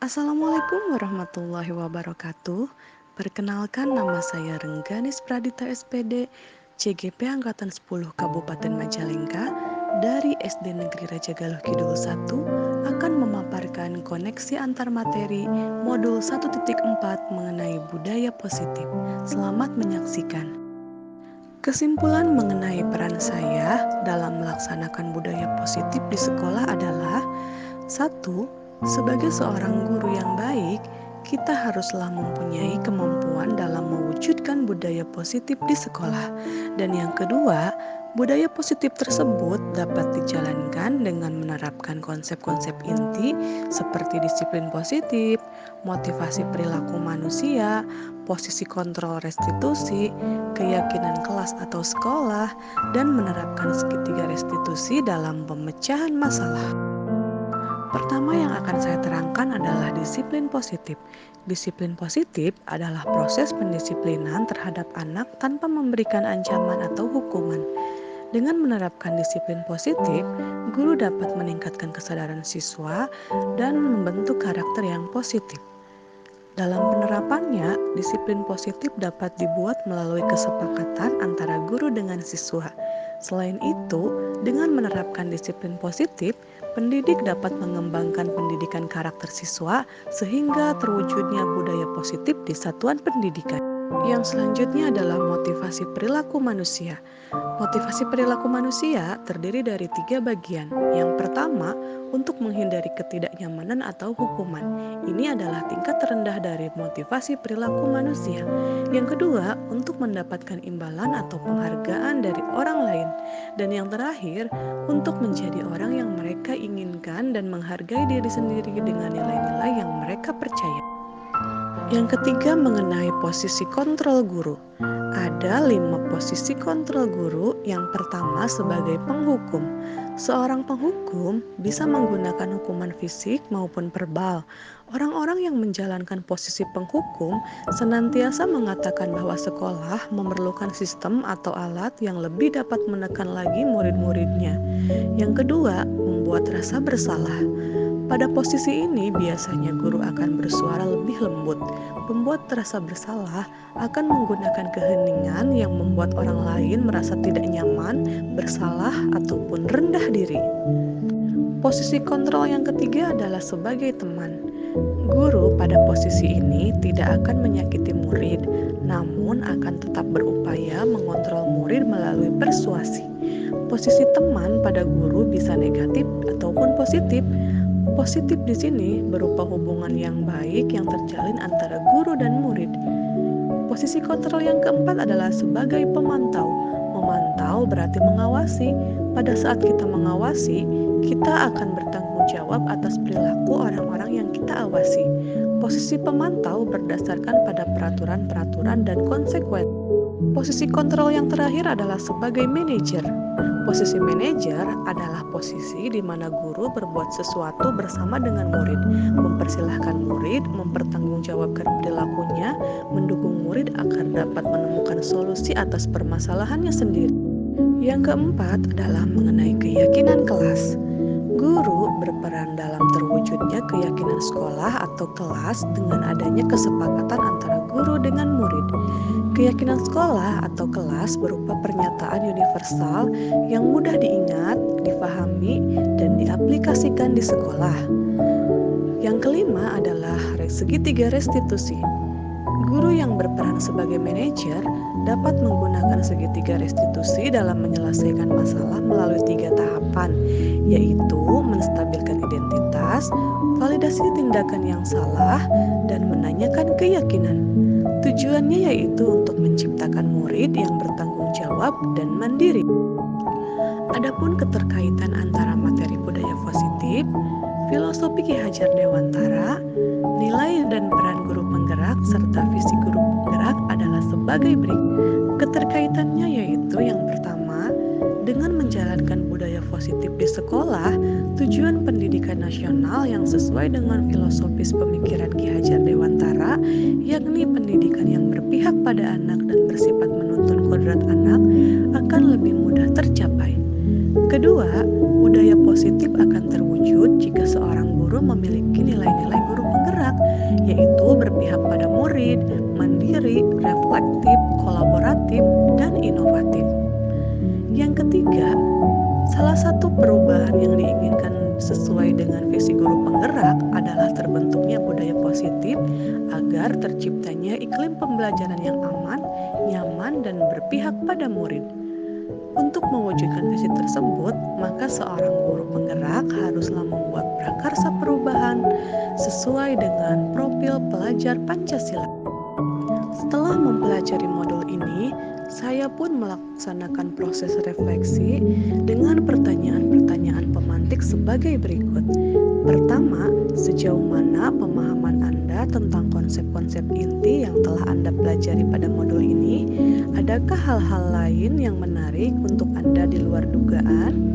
Assalamualaikum warahmatullahi wabarakatuh. Perkenalkan, nama saya Rengganis Pradita SPD, CGP Angkatan 10 Kabupaten Majalengka dari SD Negeri Raja Galuh Kidul 1 akan memaparkan koneksi antar materi modul 1.4 mengenai budaya positif. Selamat menyaksikan. Kesimpulan mengenai peran saya dalam melaksanakan budaya positif di sekolah adalah: satu, sebagai seorang guru yang baik, kita haruslah mempunyai kemampuan dalam mewujudkan budaya positif di sekolah. Dan yang kedua, budaya positif tersebut dapat dijalankan dengan menerapkan konsep-konsep inti seperti disiplin positif, motivasi perilaku manusia, posisi kontrol restitusi, keyakinan kelas atau sekolah, dan menerapkan segitiga restitusi dalam pemecahan masalah. Pertama yang akan saya terangkan adalah disiplin positif. Disiplin positif adalah proses pendisiplinan terhadap anak tanpa memberikan ancaman atau hukuman. Dengan menerapkan disiplin positif, guru dapat meningkatkan kesadaran siswa dan membentuk karakter yang positif. Dalam penerapannya, disiplin positif dapat dibuat melalui kesepakatan antara guru dengan siswa. Selain itu, dengan menerapkan disiplin positif, pendidik dapat mengembangkan pendidikan karakter siswa sehingga terwujudnya budaya positif di satuan pendidikan. Yang selanjutnya adalah motivasi perilaku manusia. Motivasi perilaku manusia terdiri dari 3 bagian. Yang pertama, untuk menghindari ketidaknyamanan atau hukuman. Ini adalah tingkat terendah dari motivasi perilaku manusia. Yang kedua, untuk mendapatkan imbalan atau penghargaan dari orang lain. Dan yang terakhir, untuk menjadi orang yang mereka inginkan dan menghargai diri sendiri dengan nilai-nilai yang mereka percaya. Yang ketiga, mengenai posisi kontrol guru. Ada 5 posisi kontrol guru. Yang pertama, sebagai penghukum. Seorang penghukum bisa menggunakan hukuman fisik maupun verbal. Orang-orang yang menjalankan posisi penghukum senantiasa mengatakan bahwa sekolah memerlukan sistem atau alat yang lebih dapat menekan lagi murid-muridnya. Yang kedua, membuat rasa bersalah. Pada posisi ini biasanya guru akan bersuara lebih lembut. Pembuat rasa bersalah akan menggunakan keheningan yang membuat orang lain merasa tidak nyaman, bersalah, ataupun rendah diri. Posisi kontrol yang ketiga adalah sebagai teman. Guru pada posisi ini tidak akan menyakiti murid, namun akan tetap berupaya mengontrol murid melalui persuasi. Posisi teman pada guru bisa negatif ataupun positif. Positif di sini berupa hubungan yang baik yang terjalin antara guru dan murid. Posisi kontrol yang keempat adalah sebagai pemantau. Memantau berarti mengawasi. Pada saat kita mengawasi, kita akan bertanggung jawab atas perilaku orang-orang yang kita awasi. Posisi pemantau berdasarkan pada peraturan-peraturan dan konsekuensi. Posisi kontrol yang terakhir adalah sebagai manajer. Posisi manajer adalah posisi di mana guru berbuat sesuatu bersama dengan murid, mempersilahkan murid mempertanggungjawabkan perilakunya, mendukung murid agar dapat menemukan solusi atas permasalahannya sendiri. Yang keempat adalah mengenai keyakinan kelas. Guru berperan dalam terwujudnya keyakinan sekolah atau kelas dengan adanya kesepakatan antara guru dengan murid. Keyakinan sekolah atau kelas berupa pernyataan universal yang mudah diingat, difahami, dan diaplikasikan di sekolah. Yang kelima adalah segitiga restitusi. Guru yang berperan sebagai manajer dapat menggunakan segitiga restitusi dalam menyelesaikan masalah melalui 3 tahapan, yaitu menstabilkan identitas, validasi tindakan yang salah, dan menanyakan keyakinan. Tujuannya yaitu untuk menciptakan murid yang bertanggung jawab dan mandiri. Adapun keterkaitan antara materi budaya positif, filosofi Ki Hajar Dewantara, nilai dan peran guru penggerak, serta visi guru penggerak adalah sebagai berikut. Keterkaitannya yaitu yang pertama, dengan menjalankan budaya positif di sekolah, tujuan pendidikan nasional yang sesuai dengan filosofis pemikiran Ki Hajar Dewantara, yakni pendidikan yang berpihak pada anak dan bersifat menuntun kodrat anak, akan lebih mudah tercapai. Kedua, budaya positif akan terwujud jika seorang guru memiliki nilai-nilai guru penggerak. penggerak, yaitu berpihak pada murid, mandiri, reflektif, kolaboratif, dan inovatif. Yang ketiga, salah satu perubahan yang diinginkan sesuai dengan visi guru penggerak adalah terbentuknya budaya positif agar terciptanya iklim pembelajaran yang aman, nyaman, dan berpihak pada murid. Untuk mewujudkan visi tersebut, maka seorang guru penggerak haruslah membuat prakarsa perubahan sesuai dengan profil pelajar Pancasila. Setelah mempelajari modul ini, saya pun melaksanakan proses refleksi dengan pertanyaan-pertanyaan pemantik sebagai berikut. Pertama, sejauh mana pemahaman Anda tentang konsep-konsep inti yang telah Anda pelajari pada modul ini? Adakah hal-hal lain yang menarik untuk Anda di luar dugaan?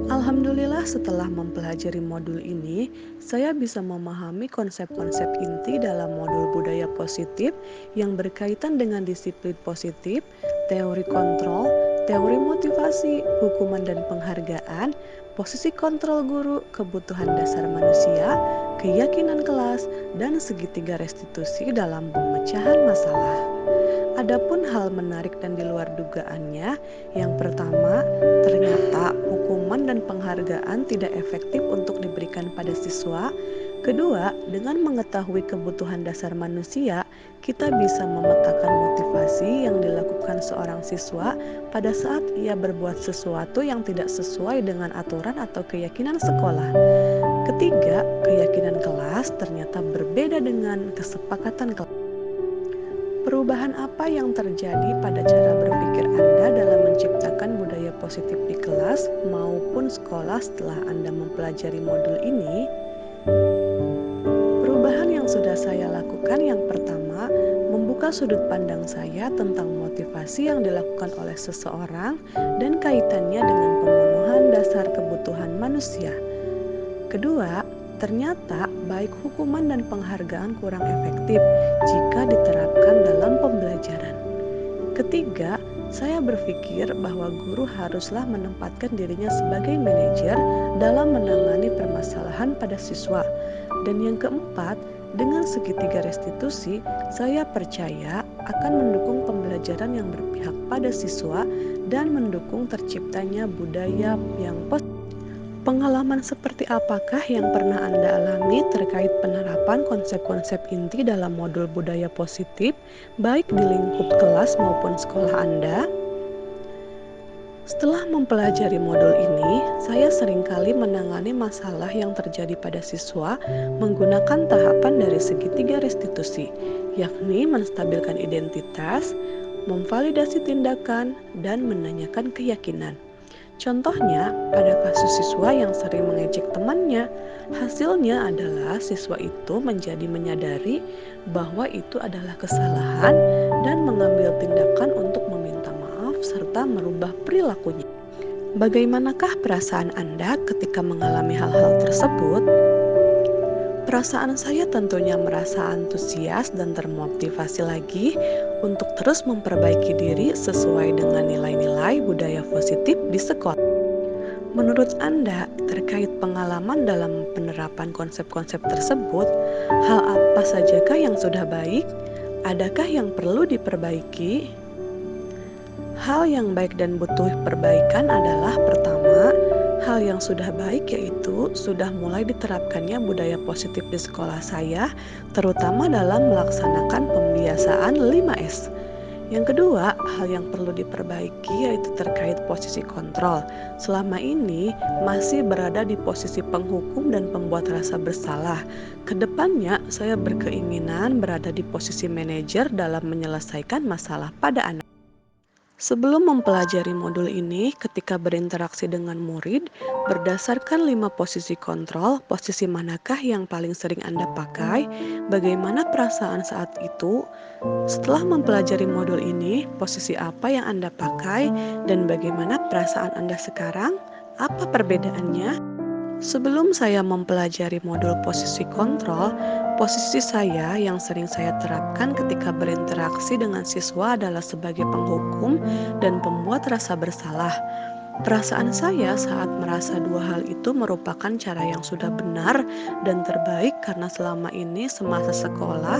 Alhamdulillah, setelah mempelajari modul ini, saya bisa memahami konsep-konsep inti dalam modul budaya positif yang berkaitan dengan disiplin positif, teori kontrol, teori motivasi, hukuman dan penghargaan, posisi kontrol guru, kebutuhan dasar manusia, keyakinan kelas, dan segitiga restitusi dalam pemecahan masalah. Adapun hal menarik dan di luar dugaannya, yang pertama, ternyata hukuman dan penghargaan tidak efektif untuk diberikan pada siswa. Kedua, dengan mengetahui kebutuhan dasar manusia, kita bisa memetakan motivasi yang dilakukan seorang siswa pada saat ia berbuat sesuatu yang tidak sesuai dengan aturan atau keyakinan sekolah. Ketiga, keyakinan kelas ternyata berbeda dengan kesepakatan kelas. Perubahan apa yang terjadi pada cara berpikir Anda dalam menciptakan budaya positif di kelas maupun sekolah setelah Anda mempelajari modul ini? Perubahan yang sudah saya lakukan yang pertama, membuka sudut pandang saya tentang motivasi yang dilakukan oleh seseorang dan kaitannya dengan pemenuhan dasar kebutuhan manusia. Kedua, ternyata baik hukuman dan penghargaan kurang efektif jika diterapkan dalam pembelajaran. Ketiga, saya berpikir bahwa guru haruslah menempatkan dirinya sebagai manajer dalam menangani permasalahan pada siswa. Dan yang keempat, dengan segitiga restitusi, saya percaya akan mendukung pembelajaran yang berpihak pada siswa dan mendukung terciptanya budaya yang positif. Pengalaman seperti apakah yang pernah Anda alami terkait penerapan konsep-konsep inti dalam modul budaya positif, baik di lingkup kelas maupun sekolah Anda? Setelah mempelajari modul ini, saya seringkali menangani masalah yang terjadi pada siswa menggunakan tahapan dari segitiga restitusi, yakni menstabilkan identitas, memvalidasi tindakan, dan menanyakan keyakinan. Contohnya, pada kasus siswa yang sering mengejek temannya, hasilnya adalah siswa itu menjadi menyadari bahwa itu adalah kesalahan dan mengambil tindakan untuk meminta maaf serta merubah perilakunya. Bagaimanakah perasaan Anda ketika mengalami hal-hal tersebut? Perasaan saya tentunya merasa antusias dan termotivasi lagi untuk terus memperbaiki diri sesuai dengan nilai-nilai budaya positif di sekolah. Menurut Anda, terkait pengalaman dalam penerapan konsep-konsep tersebut, hal apa sajakah yang sudah baik? Adakah yang perlu diperbaiki? Hal yang baik dan butuh perbaikan adalah pertama, hal yang sudah baik yaitu sudah mulai diterapkannya budaya positif di sekolah saya, terutama dalam melaksanakan pembiasaan 5S. Yang kedua, hal yang perlu diperbaiki yaitu terkait posisi kontrol. Selama ini masih berada di posisi penghukum dan pembuat rasa bersalah. Kedepannya, saya berkeinginan berada di posisi manajer dalam menyelesaikan masalah pada anak. Sebelum mempelajari modul ini, ketika berinteraksi dengan murid, berdasarkan 5 posisi kontrol, posisi manakah yang paling sering Anda pakai? Bagaimana perasaan saat itu? Setelah mempelajari modul ini, posisi apa yang Anda pakai? Dan bagaimana perasaan Anda sekarang? Apa perbedaannya? Sebelum saya mempelajari modul posisi kontrol, posisi saya yang sering saya terapkan ketika berinteraksi dengan siswa adalah sebagai penghukum dan pembuat rasa bersalah. Perasaan saya saat merasa dua hal itu merupakan cara yang sudah benar dan terbaik karena selama ini semasa sekolah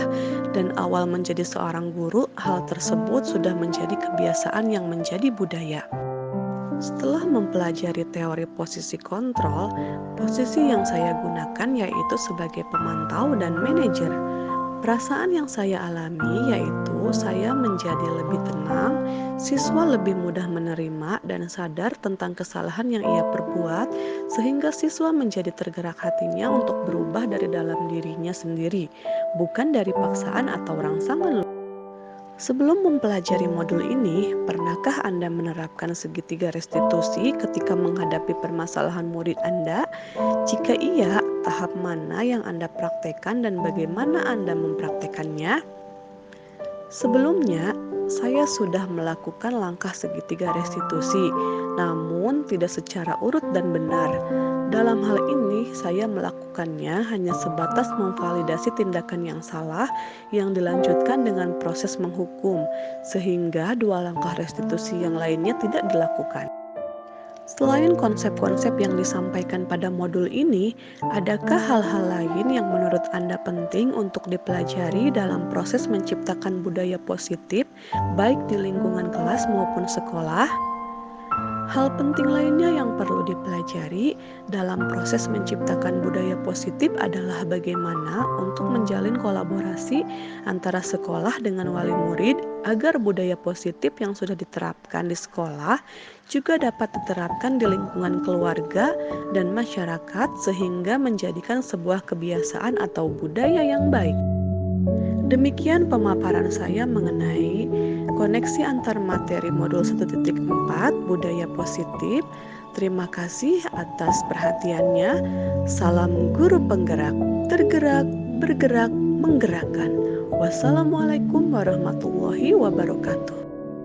dan awal menjadi seorang guru, hal tersebut sudah menjadi kebiasaan yang menjadi budaya. Setelah mempelajari teori posisi kontrol, posisi yang saya gunakan yaitu sebagai pemantau dan manajer. Perasaan yang saya alami yaitu saya menjadi lebih tenang, siswa lebih mudah menerima dan sadar tentang kesalahan yang ia perbuat, sehingga siswa menjadi tergerak hatinya untuk berubah dari dalam dirinya sendiri, bukan dari paksaan atau rangsangan. Sebelum mempelajari modul ini, pernahkah Anda menerapkan segitiga restitusi ketika menghadapi permasalahan murid Anda? Jika iya, tahap mana yang Anda praktekkan dan bagaimana Anda mempraktekannya? Sebelumnya, saya sudah melakukan langkah segitiga restitusi, namun tidak secara urut dan benar. Dalam hal ini, saya melakukannya hanya sebatas memvalidasi tindakan yang salah yang dilanjutkan dengan proses menghukum, sehingga dua langkah restitusi yang lainnya tidak dilakukan. Selain konsep-konsep yang disampaikan pada modul ini, adakah hal-hal lain yang menurut Anda penting untuk dipelajari dalam proses menciptakan budaya positif, baik di lingkungan kelas maupun sekolah? Hal penting lainnya yang perlu dipelajari dalam proses menciptakan budaya positif adalah bagaimana untuk menjalin kolaborasi antara sekolah dengan wali murid agar budaya positif yang sudah diterapkan di sekolah juga dapat diterapkan di lingkungan keluarga dan masyarakat sehingga menjadikan sebuah kebiasaan atau budaya yang baik. Demikian pemaparan saya mengenai koneksi antar materi modul 1.4 budaya positif. Terima kasih atas perhatiannya. Salam guru penggerak, tergerak, bergerak, menggerakkan. Wassalamualaikum warahmatullahi wabarakatuh.